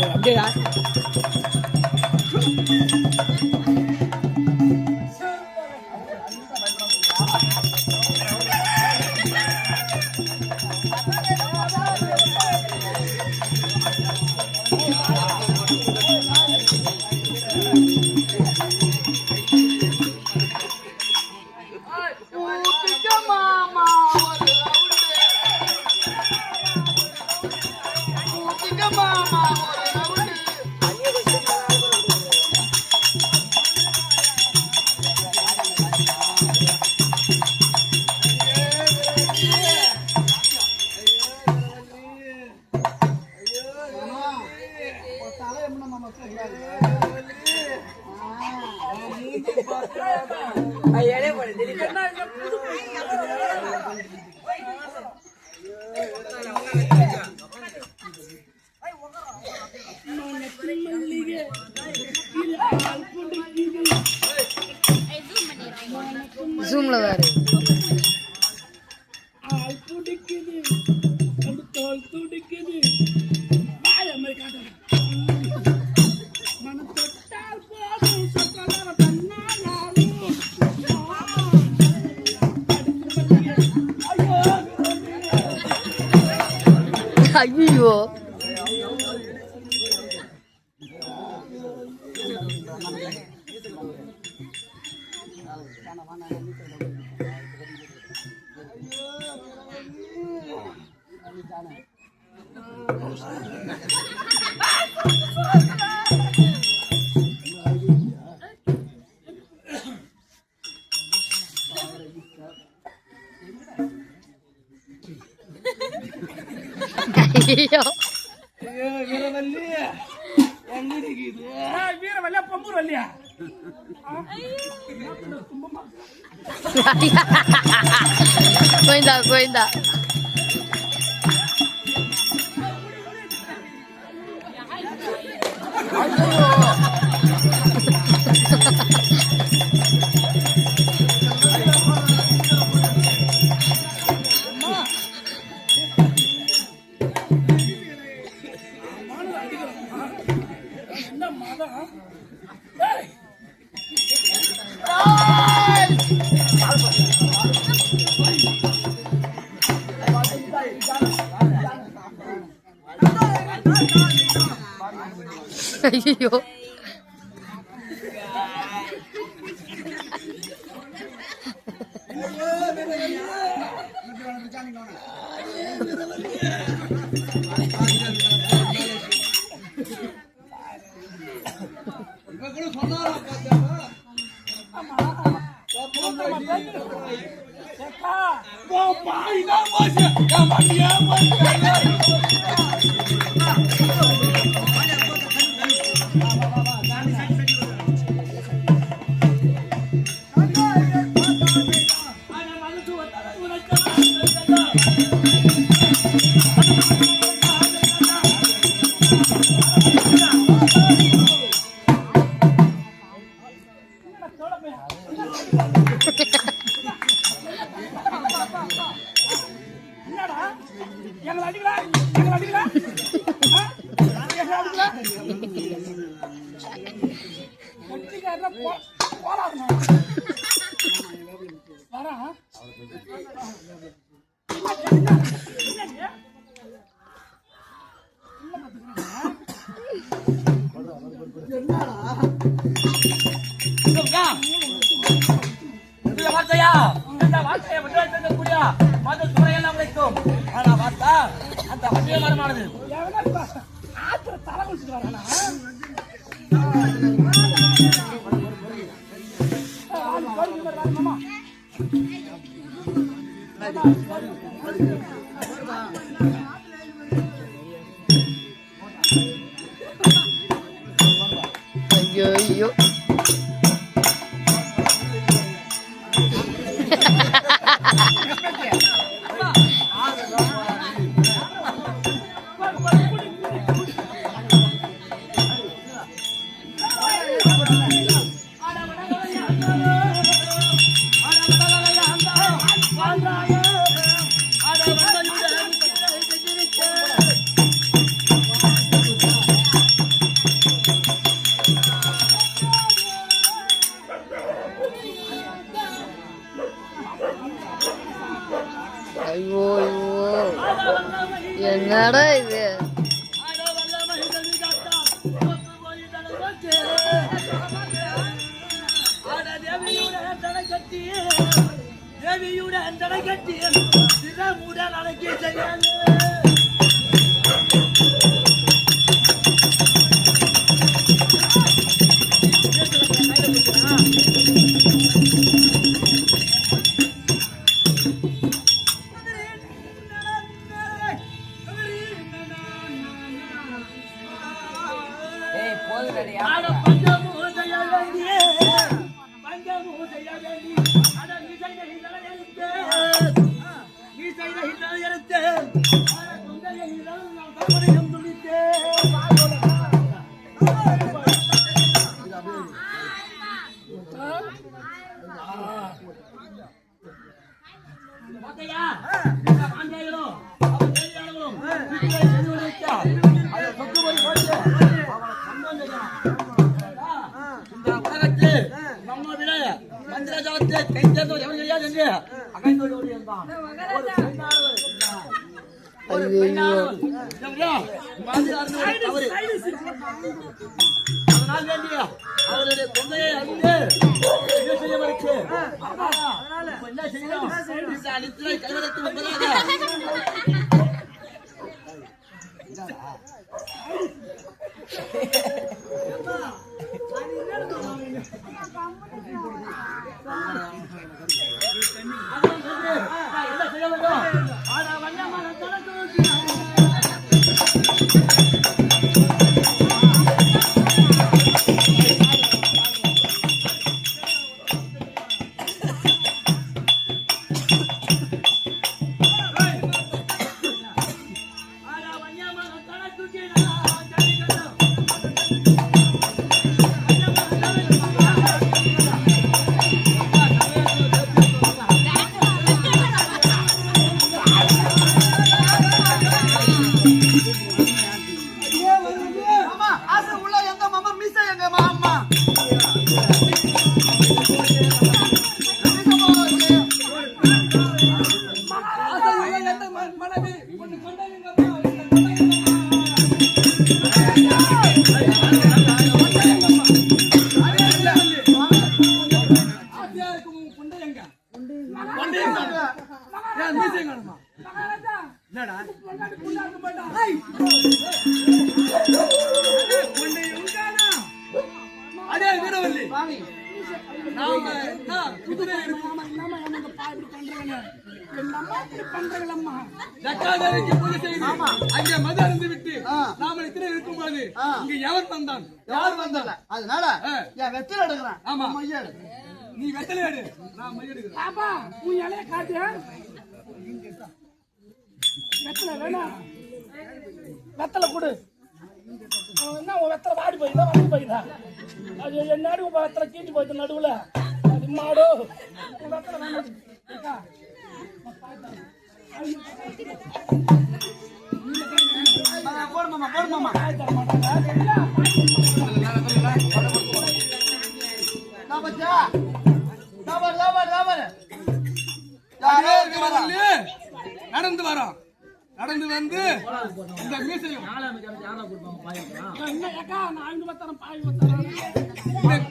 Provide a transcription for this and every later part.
அப்படியா ஜூம்ல வேற ஐயோ ஐயோ வீரவல்லி வீரவல்லியா பொம்பூர் வல்லியா கோயிந்தா கோயிந்தா ஐயோ ஐயோ தேவியுடன் தலை கட்டி தினமுடன் அழைக்க செய்யாது அவருடைய கொள்கையை அறிந்து என்ன செய்யணும் கைவிடத்து வந்ததாக என்ன செய்ய வேண்டும் அதனால வெத்தலை எடுக்கிறேன். ஆமா நீ வெத்தலை எடு, நான் மைய எடுக்கிறேன். பாப்பா நீ இலைய காட்டு. வெத்தலை வேணாம், வெத்தலை கொடு. என்ன வெத்தலை வாடி போயிதா வாடி போயிதா? அது என்னாடி வெத்தலை கீட்டி போயிட்டு நடுவுல அது மாடு வெத்தலை வேணாம். போடுமாமா போடுமாமா நடந்து வரோம். நடந்து வந்து இந்த மீசையும்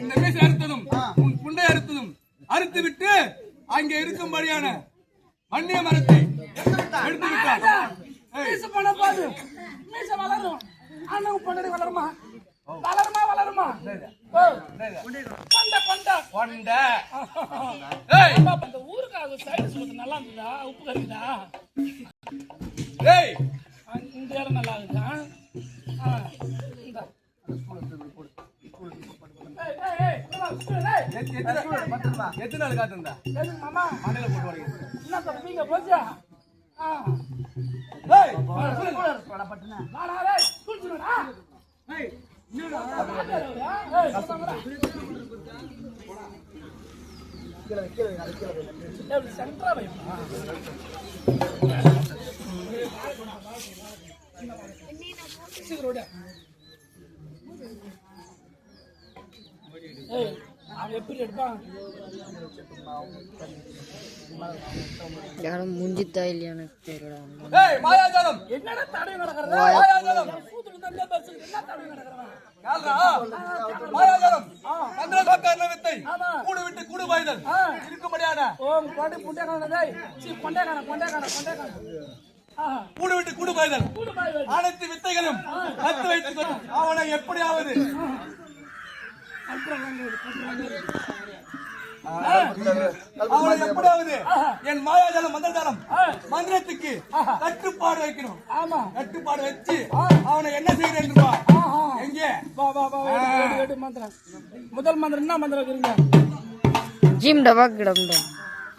இந்த மீசை அறுத்ததும் உன் புண்டை அறுத்ததும் அறுத்து விட்டு அங்கே இருக்கும்படியான மண்ணிய மரத்தை எடுத்து விட்டார். மீசை வளரும், அண்ணன் பொண்ணு வளருமா? வளருமா வளருமா? அந்த ஊருக்காக சைடு சொல்றது நல்லா இருக்குதா? உப்பு கறிக்குதா? இந்த இடம் நல்லா இருக்குதா? எத்தனை நாள் காத்துந்தா மாமா மண்ணில போட்டு வரீங்க? என்ன சொல்றீங்க போச்சா? எப்படி எடுப்பான்? யாரும் முஞ்சித்தா இல்லையான்னு தெரியல. மாயாஜாலம் என்னடா தடை நடக்குறது? மாயாஜாலம் கூத்துக்கு தண்ணி பரிசு என்ன தடை நடக்குறா? மாயாஜாலம் மந்திரசாக்காரண வித்தை ஆமா. கூடு விட்டு கூடு பாய்தல் இருக்கும்படியான ஓம் கொண்டை புண்டைக்கான டேய் சி கொண்டைக்கான கூடு விட்டு கூடு பாய்தல் கூடு பாய் அனைத்து வித்தைகளும் கத்து வைத்து அவனை எப்படியாவது அவனை எப்படியாவது என் மாயாஜாலம் மந்திரஜாலம் மந்திரத்துக்கு கட்டுப்பாடு வைக்கணும். ஆமா கட்டுப்பாடு வச்சு அவனை என்ன செய்யறேன் எங்கே எடு மந்திரம் முதல் மந்திரம் என்ன மந்திரம் இருக்குறீங்க ஜிம் டபாக் கிடந்தோம்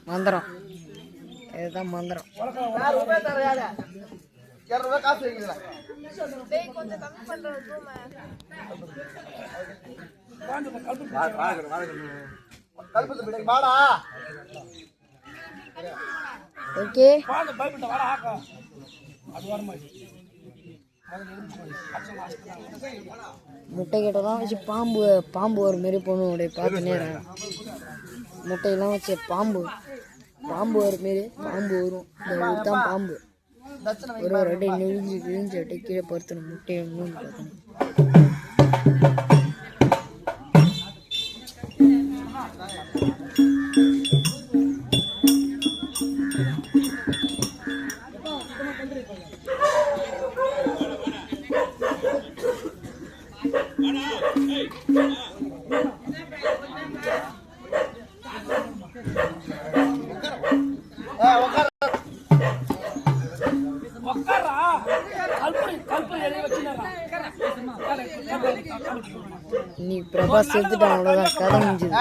மந்திரம் இதுதான் மந்திரம் ஓகே பயப்பட்ட வாடா ஆக்கா அது வரமா முட்டை கிட்டலாம் வச்சு பாம்பு ஒரு மாரி பொண்ணு உடைய பார்த்து நேரம் முட்டையெல்லாம் வச்சு பாம்பு ஒரு மாரி பாம்பு வரும் இந்த ஊர் தான் பாம்பு ஒரு அட்டை நெளிஞ்சு அட்டை கீழே பருத்தணும் முட்டையை மூணு பார்க்கணும் நீ பிரபாஸ் எடுத்துட்டான் அவ்வளோதான் கதை முடிஞ்சது